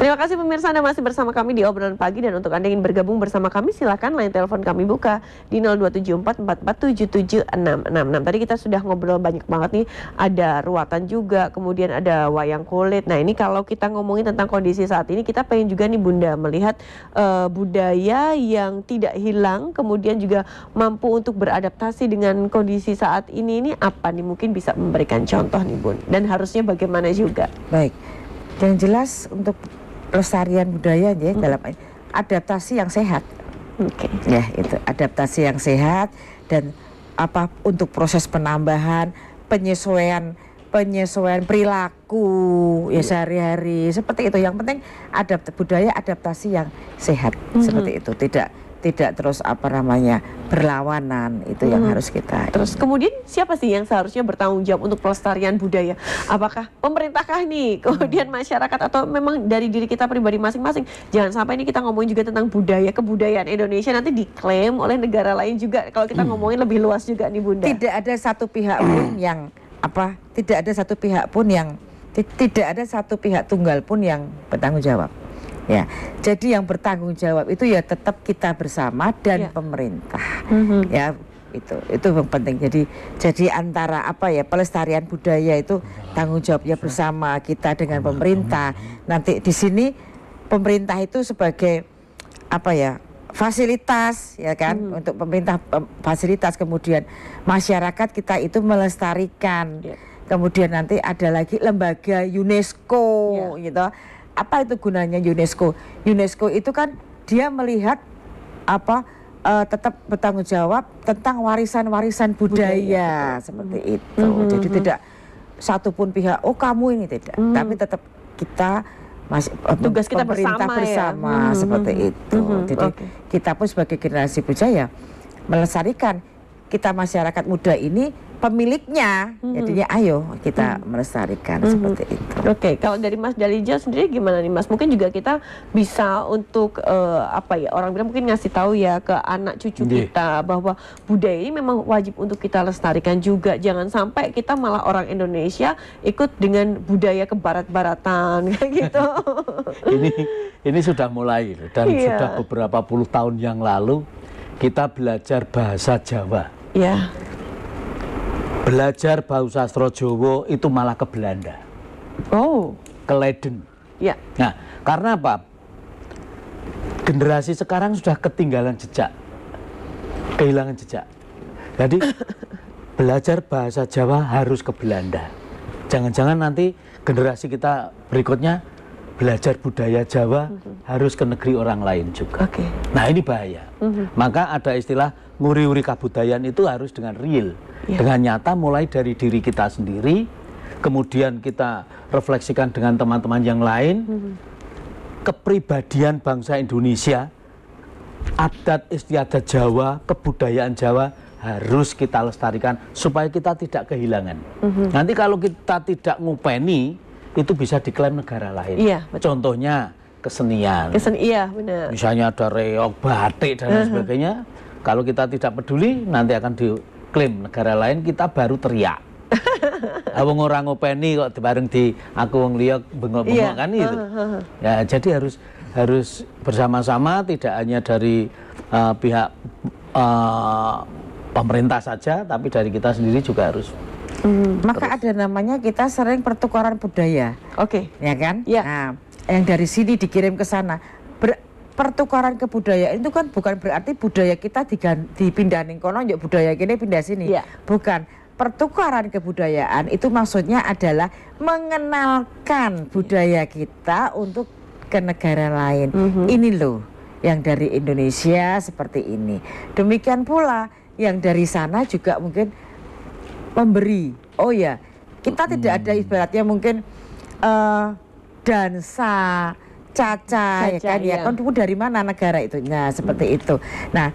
Terima kasih pemirsa, Anda masih bersama kami di Obrolan Pagi, dan untuk Anda yang ingin bergabung bersama kami silakan line telepon kami buka di 027444776666. Tadi kita sudah ngobrol banyak banget nih, ada ruatan juga, kemudian ada wayang kulit. Nah, ini kalau kita ngomongin tentang kondisi saat ini, kita pengen juga nih Bunda melihat budaya yang tidak hilang, kemudian juga mampu untuk beradaptasi dengan kondisi saat ini apa nih, mungkin bisa memberikan contoh nih Bun, dan harusnya bagaimana juga. Baik, yang jelas untuk pelestarian budaya ya, dalam adaptasi yang sehat. Ya, itu adaptasi yang sehat, dan untuk proses penambahan, penyesuaian perilaku ya sehari-hari seperti itu. Yang penting budaya adaptasi yang sehat seperti itu, tidak terus berlawanan, itu yang harus kita. Terus kemudian siapa sih yang seharusnya bertanggung jawab untuk pelestarian budaya? Apakah pemerintahkah nih, kemudian masyarakat, atau memang dari diri kita pribadi masing-masing? Jangan sampai ini kita ngomongin juga tentang kebudayaan Indonesia nanti diklaim oleh negara lain juga, kalau kita ngomongin lebih luas juga nih Bunda. Tidak ada satu pihak pun tidak ada satu pihak tunggal pun yang bertanggung jawab. Ya, jadi yang bertanggung jawab itu ya tetap kita bersama dan pemerintah. Ya, itu yang penting. Jadi antara pelestarian budaya itu tanggung jawabnya bersama kita dengan pemerintah. Nanti di sini pemerintah itu sebagai fasilitas, ya kan, untuk pemerintah fasilitas, kemudian masyarakat kita itu melestarikan. Kemudian nanti ada lagi lembaga UNESCO, gitu. Apa itu gunanya UNESCO? UNESCO itu kan dia melihat tetap bertanggung jawab tentang warisan-warisan budaya seperti itu. Jadi tidak satupun pihak, kamu ini tidak, tapi tetap kita tugas kita pemerintah bersama seperti itu. Jadi kita pun sebagai generasi budaya melestarikan, kita masyarakat muda ini pemiliknya, jadinya ayo kita melestarikan seperti itu. Oke, kalau dari Mas Dalijo sendiri gimana nih Mas? Mungkin juga kita bisa untuk orang bilang mungkin ngasih tahu ya ke anak cucu kita bahwa budaya ini memang wajib untuk kita lestarikan juga. Jangan sampai kita malah orang Indonesia ikut dengan budaya kebarat-baratan kayak gitu. ini sudah mulai dan sudah beberapa puluh tahun yang lalu kita belajar bahasa Jawa. Iya. Belajar bahasa sastra Jawa itu malah ke Belanda. Ke Leiden. Ya. Nah, karena apa? Generasi sekarang sudah ketinggalan jejak, kehilangan jejak. Jadi belajar bahasa Jawa harus ke Belanda. Jangan-jangan nanti generasi kita berikutnya belajar budaya Jawa harus ke negeri orang lain juga. Nah, ini bahaya. Maka ada istilah nguri-uri kabudayaan itu harus dengan real, dengan nyata, mulai dari diri kita sendiri, kemudian kita refleksikan dengan teman-teman yang lain. Kepribadian bangsa Indonesia, adat istiadat Jawa, kebudayaan Jawa harus kita lestarikan supaya kita tidak kehilangan. Nanti kalau kita tidak ngupeni, itu bisa diklaim negara lain. Contohnya kesenian. Iya, benar. Misalnya ada reog, batik dan lain sebagainya. Kalau kita tidak peduli, nanti akan diklaim negara lain, kita baru teriak. Wong orang ngopeni kok bareng di aku wong liya bengok-bengok kan itu. Ya, jadi harus bersama-sama, tidak hanya dari pihak pemerintah saja, tapi dari kita sendiri juga harus. Maka ada namanya kita sering pertukaran budaya. Ya kan? Nah, yang dari sini dikirim ke sana. Pertukaran kebudayaan itu kan bukan berarti budaya kita dipindahin kono, yuk budaya kini pindah sini. Bukan. Pertukaran kebudayaan itu maksudnya adalah mengenalkan budaya kita untuk ke negara lain. Ini loh yang dari Indonesia seperti ini. Demikian pula yang dari sana juga mungkin memberi. Kita tidak ada ibaratnya mungkin dansa Caca, ya kan? Kamu dari mana negara itu? Nah, seperti itu. Nah,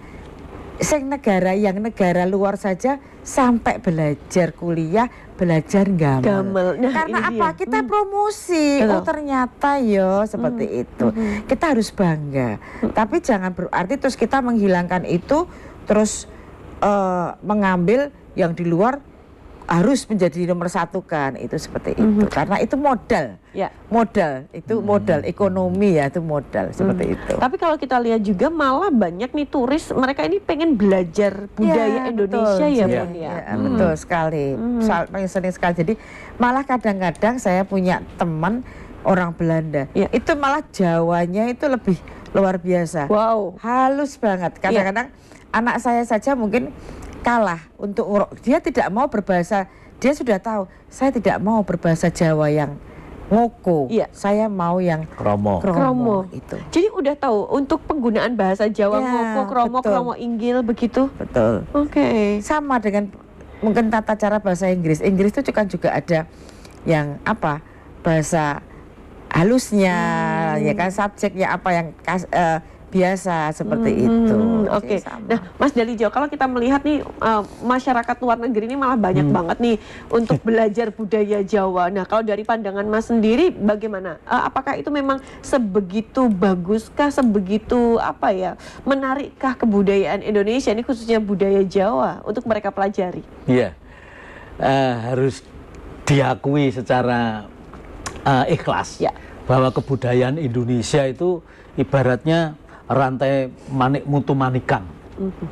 yang negara luar saja sampai belajar kuliah, belajar gamel. Karena apa? Kita promosi. Ternyata seperti itu. Kita harus bangga. Tapi jangan berarti terus kita menghilangkan itu, terus mengambil yang di luar harus menjadi nomor satu kan, itu seperti itu karena itu modal modal itu modal ekonomi ya, itu modal seperti itu. Tapi kalau kita lihat juga malah banyak nih turis, mereka ini pengen belajar budaya Indonesia ya Bun ya. Betul sekali, paling sering sekali. Jadi malah kadang-kadang saya punya teman orang Belanda itu malah Jawanya itu lebih luar biasa, halus banget. Kadang-kadang anak saya saja mungkin kalah untuk dia tidak mau berbahasa, dia sudah tahu saya tidak mau berbahasa Jawa yang ngoko, saya mau yang kromo itu. Jadi udah tahu untuk penggunaan bahasa Jawa ngoko, kromo, kromo inggil begitu. Betul. Sama dengan mungkin tata cara bahasa Inggris. Inggris itu juga ada yang apa bahasa halusnya, ya kan, subjeknya apa yang biasa seperti itu. Nah, Mas Dalijo, kalau kita melihat nih masyarakat luar negeri ini malah banyak banget nih untuk belajar budaya Jawa. Nah, kalau dari pandangan Mas sendiri bagaimana? Apakah itu memang sebegitu baguskah, sebegitu apa ya, menarikkah kebudayaan Indonesia ini khususnya budaya Jawa untuk mereka pelajari? Iya, harus diakui secara ikhlas bahwa kebudayaan Indonesia itu ibaratnya rantai manik mutu manikang.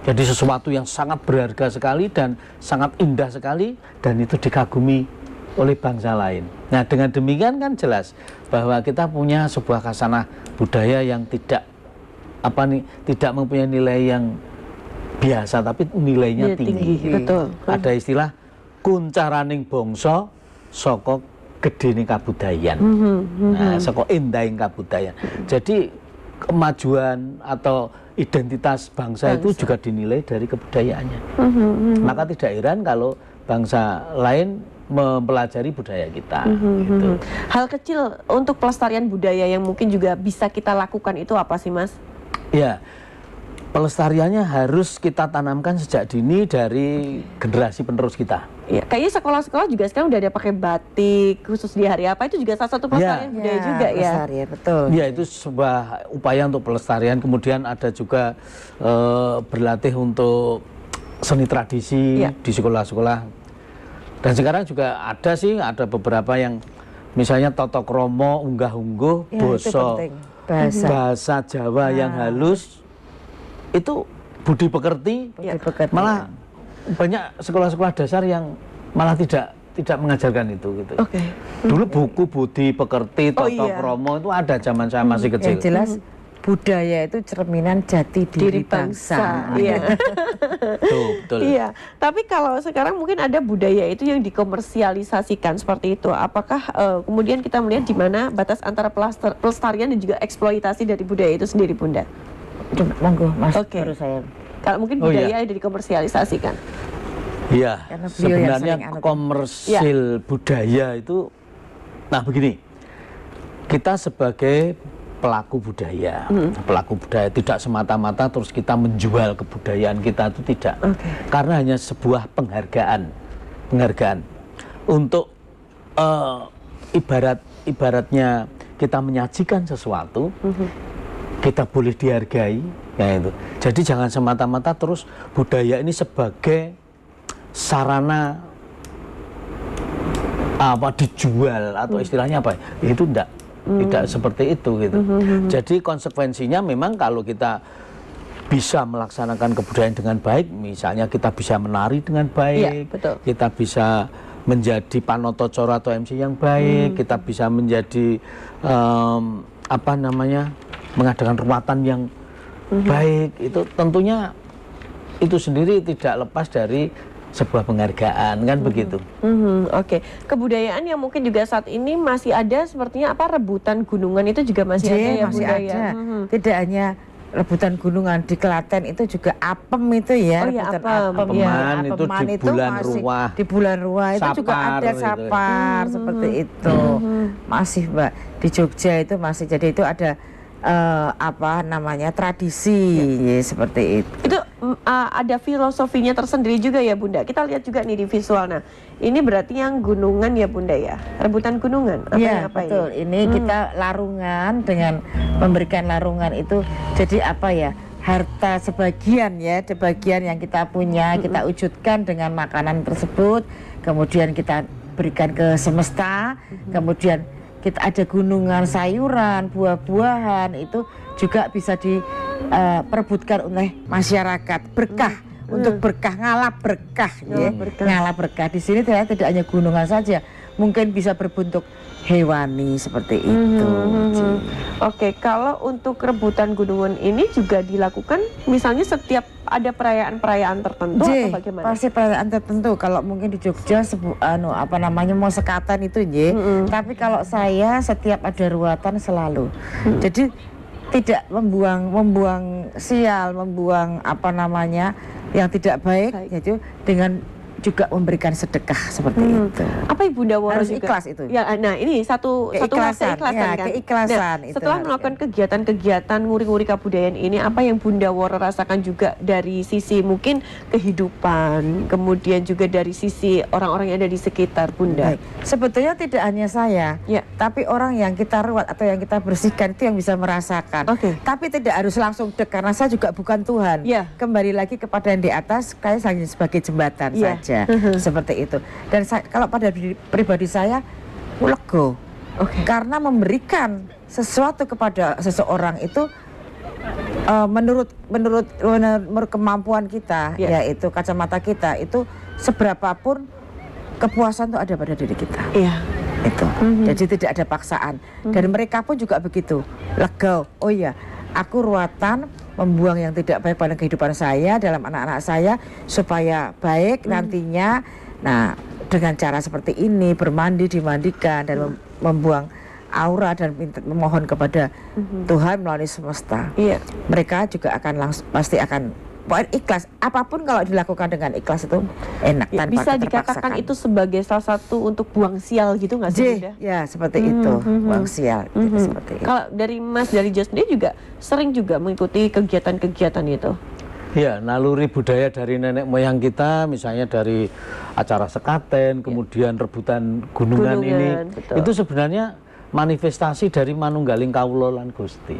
Jadi sesuatu yang sangat berharga sekali dan sangat indah sekali, dan itu dikagumi oleh bangsa lain. Nah, dengan demikian kan jelas bahwa kita punya sebuah khasanah budaya yang tidak mempunyai nilai yang biasa, tapi nilainya tinggi. Betul. Ada istilah kuncaraning bangsa saka gedene kabudayan. Nah, saka endahing kabudayan. Jadi kemajuan atau identitas bangsa itu juga dinilai dari kebudayaannya. Maka tidak heran kalau bangsa lain mempelajari budaya kita. Gitu. Hal kecil untuk pelestarian budaya yang mungkin juga bisa kita lakukan itu apa sih, Mas? Ya, pelestariannya harus kita tanamkan sejak dini dari generasi penerus kita. Ya, kayaknya sekolah-sekolah juga sekarang udah ada pakai batik khusus di hari apa, itu juga salah satu pelestarian budaya juga ya. Betul. Ya, itu sebuah upaya untuk pelestarian. Kemudian ada juga berlatih untuk seni tradisi di sekolah-sekolah. Dan sekarang juga ada beberapa yang misalnya Toto Kromo, unggah-ungguh, bahasa Jawa yang halus, itu budi pekerti. Malah banyak sekolah-sekolah dasar yang malah tidak mengajarkan itu gitu. Dulu buku budi pekerti, Toto Kromo itu ada zaman saya masih kecil. Yang jelas budaya itu cerminan jati diri bangsa. Betul. Iya. Tapi kalau sekarang mungkin ada budaya itu yang dikomersialisasikan seperti itu. Apakah kemudian kita melihat di mana batas antara pelestarian dan juga eksploitasi dari budaya itu sendiri, Bunda? Monggo, Mas. Baru saya. Kalau mungkin budaya yang dikomersialisasikan. Iya, sebenarnya komersil budaya itu, nah begini, kita sebagai pelaku budaya tidak semata-mata terus kita menjual kebudayaan kita, itu tidak, karena hanya sebuah penghargaan untuk ibaratnya kita menyajikan sesuatu, kita boleh dihargai, ya itu. Jadi jangan semata-mata terus budaya ini sebagai sarana dijual atau istilahnya apa? Itu tidak seperti itu gitu. Jadi konsekuensinya memang kalau kita bisa melaksanakan kebudayaan dengan baik, misalnya kita bisa menari dengan baik, kita bisa menjadi panotocoro atau MC yang baik, kita bisa menjadi mengadakan ruatan yang baik, itu tentunya itu sendiri tidak lepas dari sebuah penghargaan, kan begitu. Kebudayaan yang mungkin juga saat ini masih ada sepertinya rebutan gunungan itu juga masih ada ya, masih budaya. Ada. Tidak hanya rebutan gunungan, di Klaten itu juga apem itu ya, apeman itu di bulan ruah. Di bulan ruah itu juga ada sapar seperti itu. Masih, Mbak, di Jogja itu masih, jadi itu ada tradisi seperti itu. Itu ada filosofinya tersendiri juga ya, Bunda. Kita lihat juga nih di visual. Nah, ini berarti yang gunungan ya, Bunda ya. Rebutan gunungan. Iya, betul. Ini kita larungan dengan memberikan larungan itu jadi harta sebagian yang kita punya, kita wujudkan dengan makanan tersebut. kemudian kita berikan ke semesta, kemudian kita ada gunungan sayuran, buah-buahan, itu juga bisa diperebutkan oleh masyarakat, berkah. Untuk berkah, ngalap berkah, ya. Ngalap berkah. Di sini tidak hanya gunungan saja, mungkin bisa berbentuk hewani seperti itu. Oke, kalau untuk rebutan gunungan ini juga dilakukan misalnya setiap ada perayaan-perayaan tertentu atau bagaimana? Pasti perayaan tertentu. Kalau mungkin di Jogja mau sekatan itu, tapi kalau saya setiap ada ruatan selalu. Jadi tidak membuang sial, membuang yang tidak baik. Yaitu dengan juga memberikan sedekah seperti itu. Apa Bunda Woro harus juga? Ikhlas itu. Ya, nah ini satu keikhlasan ya, kan. Keikhlasan. Nah, setelah melakukan kegiatan-kegiatan nguri-nguri kabudayaan ini, apa yang Bunda Woro rasakan juga dari sisi mungkin kehidupan, kemudian juga dari sisi orang-orang yang ada di sekitar Bunda? Baik. Sebetulnya tidak hanya saya, tapi orang yang kita ruat atau yang kita bersihkan itu yang bisa merasakan. Tapi tidak harus langsung dek, karena saya juga bukan Tuhan. Kembali lagi kepada yang di atas, saya hanya sebagai jembatan saja. Seperti itu. Dan kalau pada pribadi saya lego, karena memberikan sesuatu kepada seseorang itu menurut kemampuan kita, yaitu kacamata kita, itu seberapapun kepuasan itu ada pada diri kita. Itu. Jadi tidak ada paksaan. Dan mereka pun juga begitu, lego. Oh iya, aku ruatan membuang yang tidak baik pada kehidupan saya, dalam anak-anak saya, supaya baik nantinya. Nah, dengan cara seperti ini, bermandi, dimandikan, dan membuang aura dan memohon kepada Tuhan melalui semesta. Mereka juga akan pasti akan ikhlas. Apapun kalau dilakukan dengan ikhlas itu enak, tanpa bisa dikatakan itu sebagai salah satu untuk buang sial gitu nggak sih? Ya, seperti itu, buang sial. Seperti itu. Kalau dari Jo sendiri juga sering juga mengikuti kegiatan-kegiatan itu? Ya, naluri budaya dari nenek moyang kita, misalnya dari acara sekaten, kemudian rebutan gunungan ini, itu sebenarnya manifestasi dari manunggaling kawula lan Gusti.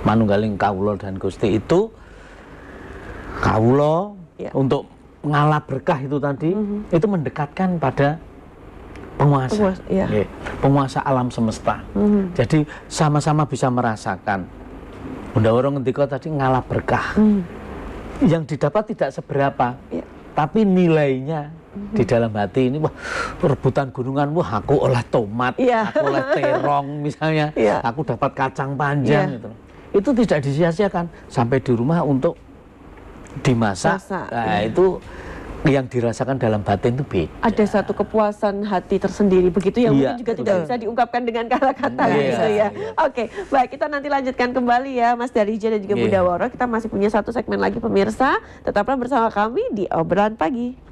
Manunggaling kawula dan Gusti itu kawula untuk ngalap berkah itu tadi, itu mendekatkan pada penguasa, penguasa alam semesta. Jadi sama-sama bisa merasakan. Bunda Woro ngendika tadi ngalap berkah. Yang didapat tidak seberapa, tapi nilainya di dalam hati ini, wah, rebutan gunungan, wah aku olah tomat, aku olah terong misalnya, aku dapat kacang panjang gitu. Itu tidak disia-siakan sampai di rumah untuk dimasak. Nah, itu yang dirasakan dalam batin itu beda. Ada satu kepuasan hati tersendiri begitu yang mungkin juga tidak bisa diungkapkan dengan kata-kata gitu ya. Oke, baik, kita nanti lanjutkan kembali ya Mas Darija dan juga Bunda Woro. Kita masih punya satu segmen lagi pemirsa. Tetaplah bersama kami di Obrolan Pagi.